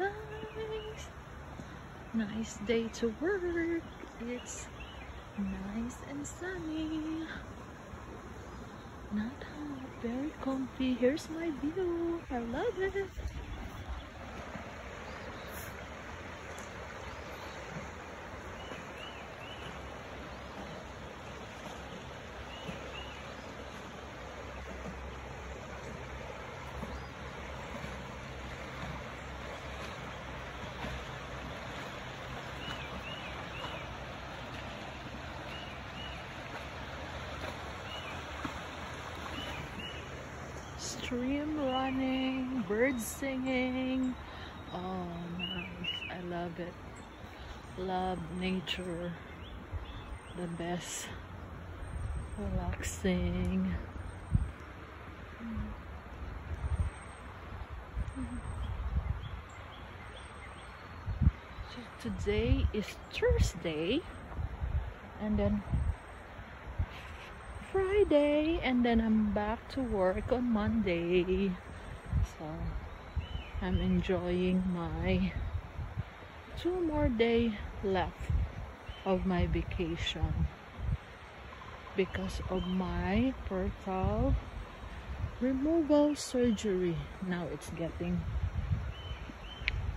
Nice. Nice day to work. It's nice and sunny. Not hot, very comfy. Here's my view. I love it. Stream running, birds singing. Oh, nice. I love it. Love nature. The best. Relaxing. So today is Thursday, and then Friday, and then I'm back to work on Monday. So I'm enjoying my 2 more days left of my vacation because of my portal removal surgery. Now it's getting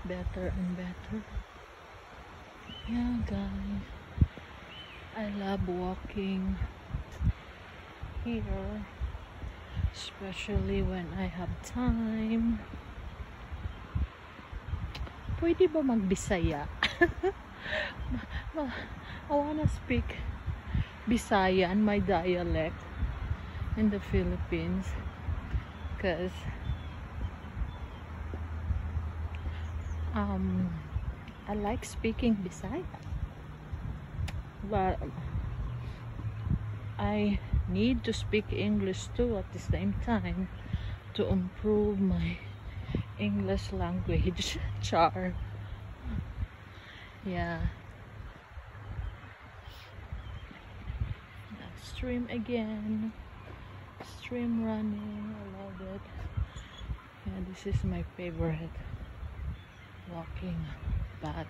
better and better. Yeah, guys, I love walking here, especially when I have time. Pwede ba magbisaya? I wanna speak Bisayan, my dialect in the Philippines, because I like speaking Bisaya, but I need to speak English too at the same time to improve my English language. Char. Yeah. Stream again. Stream running. I love it. Yeah, this is my favorite walking path.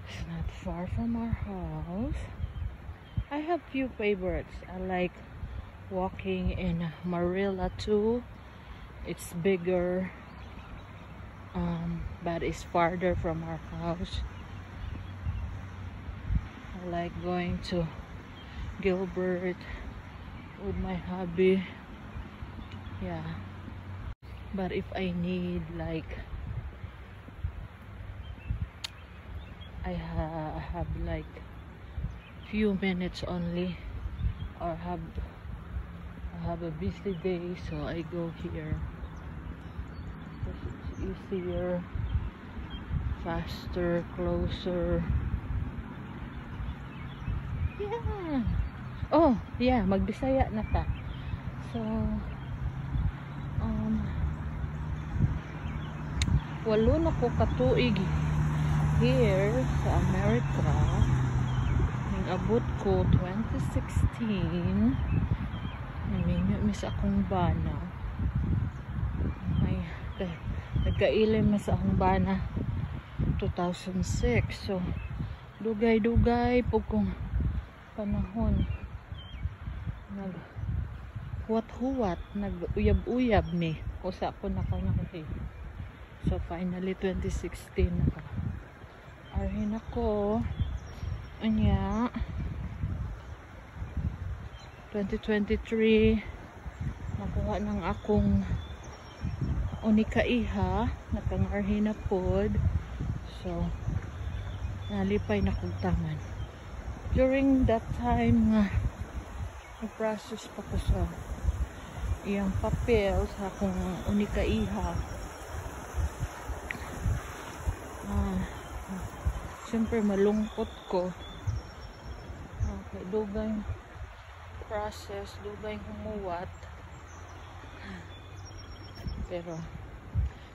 It's not far from our house. I have few favorites. I like walking in Marilla too. It's bigger, but it's farther from our house. I like going to Gilbert with my hubby. Yeah, but if I need like I have like few minutes only, or I have a busy day, so I go here because it's easier, faster, closer. Yeah. Oh yeah, magbisaya na ta. So walo na ko katuig here sa America. Abot ko 2016. Miss akong bana. May nagkailim mas akong bana 2006. So dugay-dugay po kong panahon. Nag-huwat-huwat, nag-uyab-uyab ni. Kusa ko na kanang. So finally 2016 naka. Arhin ako. Anya 2023 nakuha ng akong unikaiha, nakangarhin na pod. So nalipay na kong taman. During that time nga nag-process pa ko sa iyang papel sa akong unikaiha. Siyempre malungkot ko. Okay, dugay process, dugay humuwat. Pero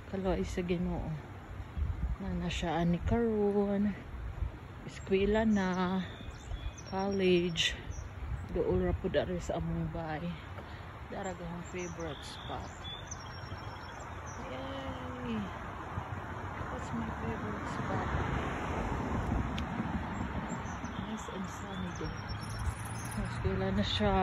kaloy sa Ginoo na siya ani karon, eskwela na, college, doon ra pud ari sa among bay. Daragang favorite spot. Yay! my favorite spot. Nice and sunny day. Mas wala na siya.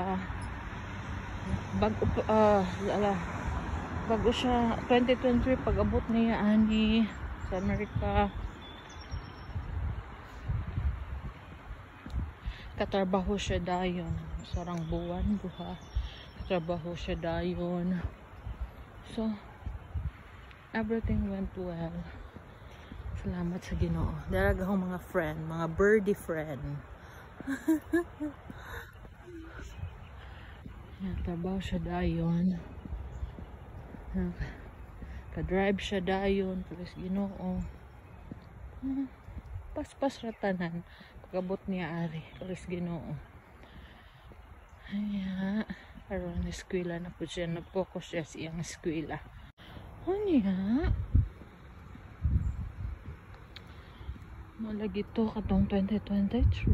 Bago siya 2023 pag-abot niya ani sa Amerika. Katrabaho siya dayon. Sarang buwan buha. Katrabaho siya dayon. So, everything went well. Salamat sa Ginoo. Dalaga akong mga friend, mga birdie friend. Trabaho siya dayon. Ka-drive siya dayon. Plus Ginoo. Paspas ratanan. Pagabot niya ari. Plus Ginoo. Ay, aron eskwela na po siya. Nag-focus siya sa iyang eskwela. Ano malagi to katong 2023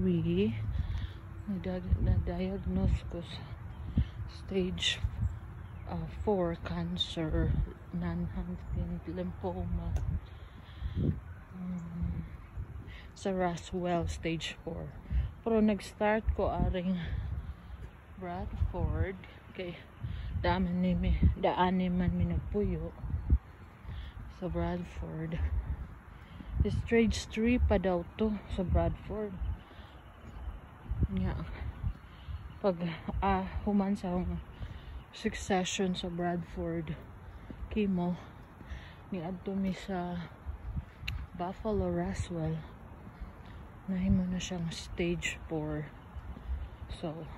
na-diagnose ko sa stage 4 cancer, non-Hodgkin lymphoma, sa Roswell stage 4. Pero nag-start ko aring Bradford kay daanin man mi nagpuyo sa Bradford. Stage 3 pa daw to sa Bradford. Nga. Pag human sa 6 session sa Bradford chemo, niadto mi sa Buffalo Roswell. Nahimo na siyang stage 4. So,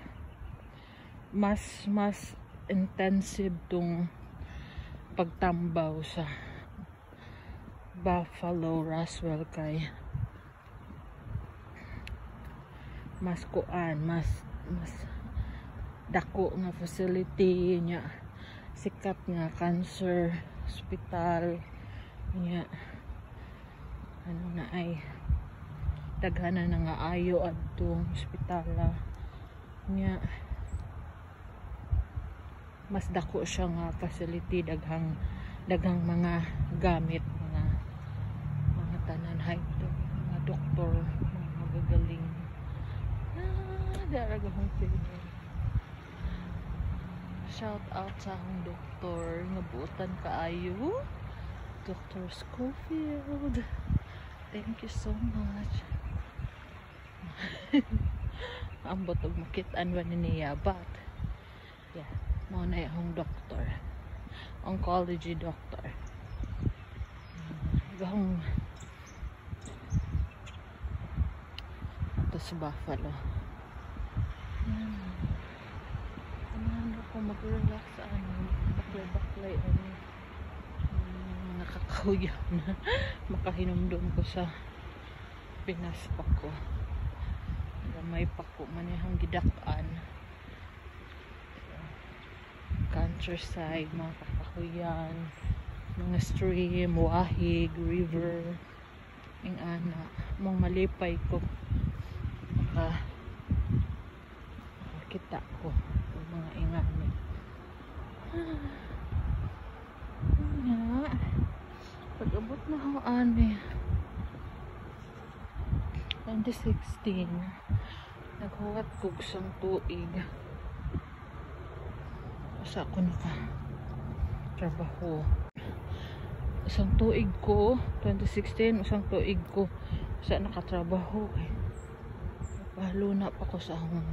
mas intensive tong pagtambaw sa Buffalo Roswell kay mas dako nga facility niya, sikat nga cancer hospital niya, ano na ay daghanan na nga ayo adtong hospitala niya, mas dako siya nga facility, daghang mga gamit, mga tanan hype to, mga doktor, mga magagaling. Daraga hong favorite. Shout out sa akong doktor nga buotan kaayo, Dr. Schofield. Thank you so much. Ambot og makit-an wa niya, but yeah, mo na akong doktor, oncology doctor. Gahong ito sa Buffalo. Ano ko mag-relax sa baklay mga kakauyan na makahinumdum ko sa Pinas pa ko. May pako man yung gidakan. Countryside, mga kakahuyan, mga stream, wahig, river, yung ana, mong malipay ko, makita ko yung mga ingani. Pag-abot na ako ani 2016, naghuwat ko isang tuig. Asa ako naka-trabaho. Isang tuig ko, 2016, isang tuig ko sa nakatrabaho. Pahalo na pa ko sa akong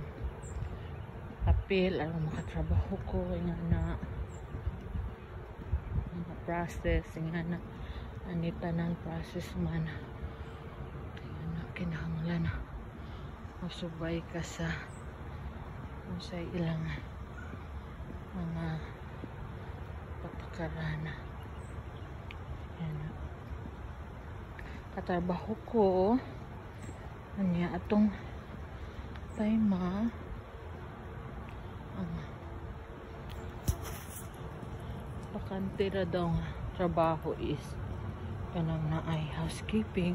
apel, alam makatrabaho ko, nga na mga process, nga na anita ng process man. Kaya na kinahanglan masubay ka sa ilang mga patakaran. Yan. Katrabaho ko anya atong time bakante ra daw nga trabaho is kanang naay housekeeping.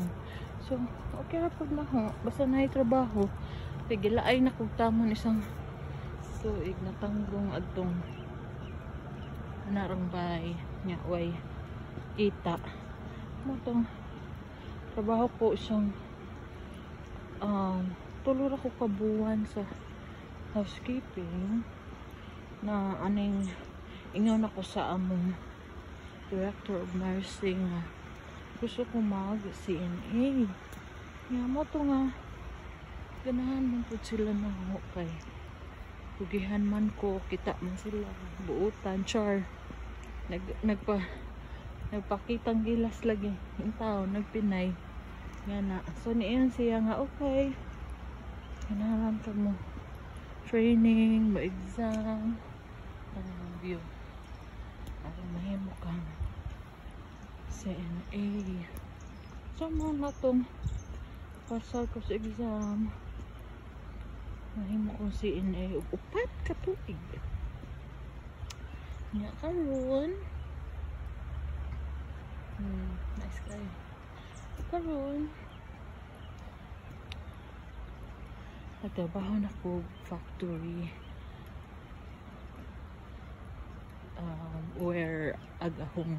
So okay ra pud maho basta naay trabaho. Tigilaay na kog tamon isang tuig na tanggong adtong narang bay nya way ita mo tong trabaho ko isang tulor ako kabuwan sa housekeeping na aning ingon ako sa among director of nursing nga gusto ko mag CNA nga mo to nga ganahan man po sila ng kay tugihan man ko, kita man sila buutan, char nagpakitang gilas lagi yung tao, nagpinay nga na, so niyan siya nga okay ganahan ka mo training, ma-exam view para mahimo kang CNA so mga tong pasal ko sa exam mahimo kong CNA upat ka tuig nga karon nice kayo karon nagtrabaho na ko factory where agahong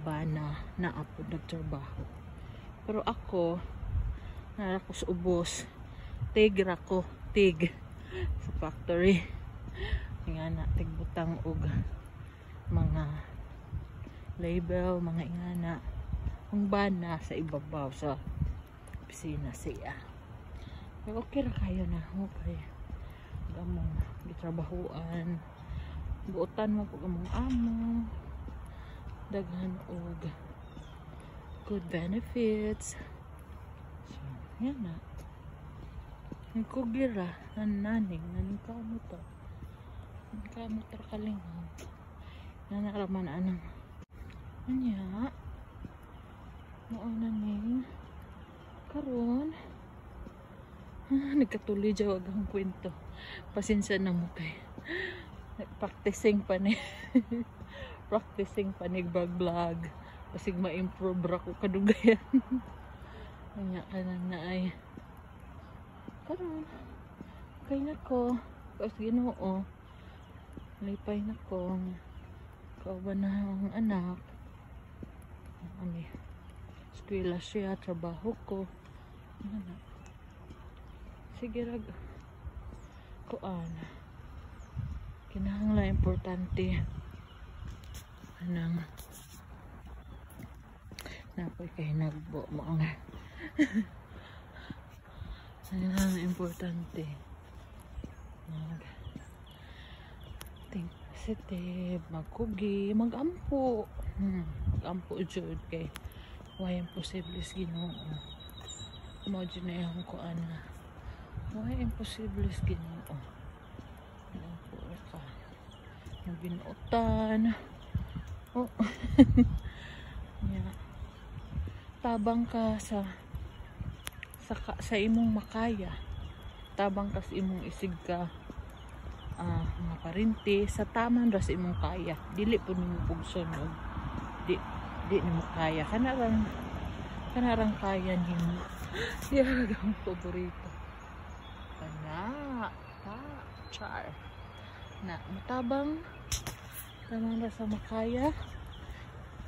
bana na apo nagtrabaho pero ako nara ko sa ubos tigra ko tig sa factory nga na tigbutang og mga label mga ingana ang bana sa ibabaw sa opisina siya pero okay ra kayo na okay gamong gitrabahuan buotan mo pag among amo daghan og good benefits so yan na nagkugira naning kamot kalingaw nanaraman anang anya naning karon nagkatuloy jawag ang kwento pasensya na mo kay practicing pa ni practicing pa ni vlog kasi ma-improve ra ko kadugayan anya kanan na ay karon kay nako pas Ginoo lipay nako kauban na ang anak ani eskwela siya trabaho ko ano sige rag kuan kinahanglan importante anang napoy kay nagbo mo ang ang importante think positive magkugi magampo magampo jud kay why impossible is Ginoo mo jud na yung kuan na why impossible is Ginoo magampo ka yung binuotan oh yeah. Tabang ka sa imong makaya tabang ka sa imong isig ka mga parinti sa taman ra sa imong kaya dili po nimo pugsunod di nimo kaya kanarang kaya nimo yan ang paborito kana char na matabang taman ra sa makaya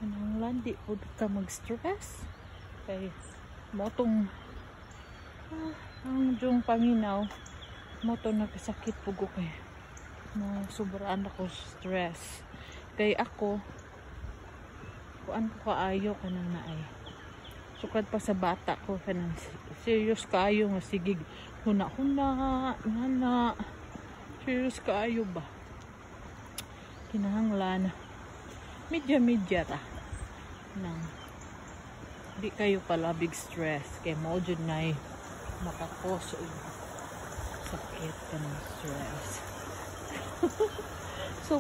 anong landi po ka mag-stress kay motong ang jung paminaw moto nakasakit po ko kay na sobraan ako stress kay ako kuan ko kaayo kanang naay sukad pa sa bata ko kanang serious kaayo nga sigig huna-huna ngana serious kaayo ba kinahanglan medya ra nang di kayo pala big stress kay mo jud nay makakos og sakit ka ng stress so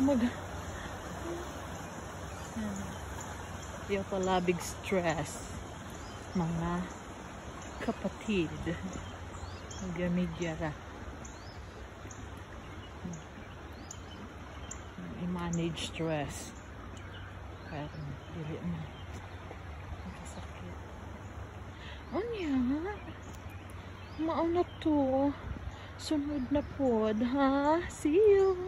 di pala big stress mga kapatid medya ra i-manage stress kaya dili mo sakit anya mauna to sunod na pod ha see you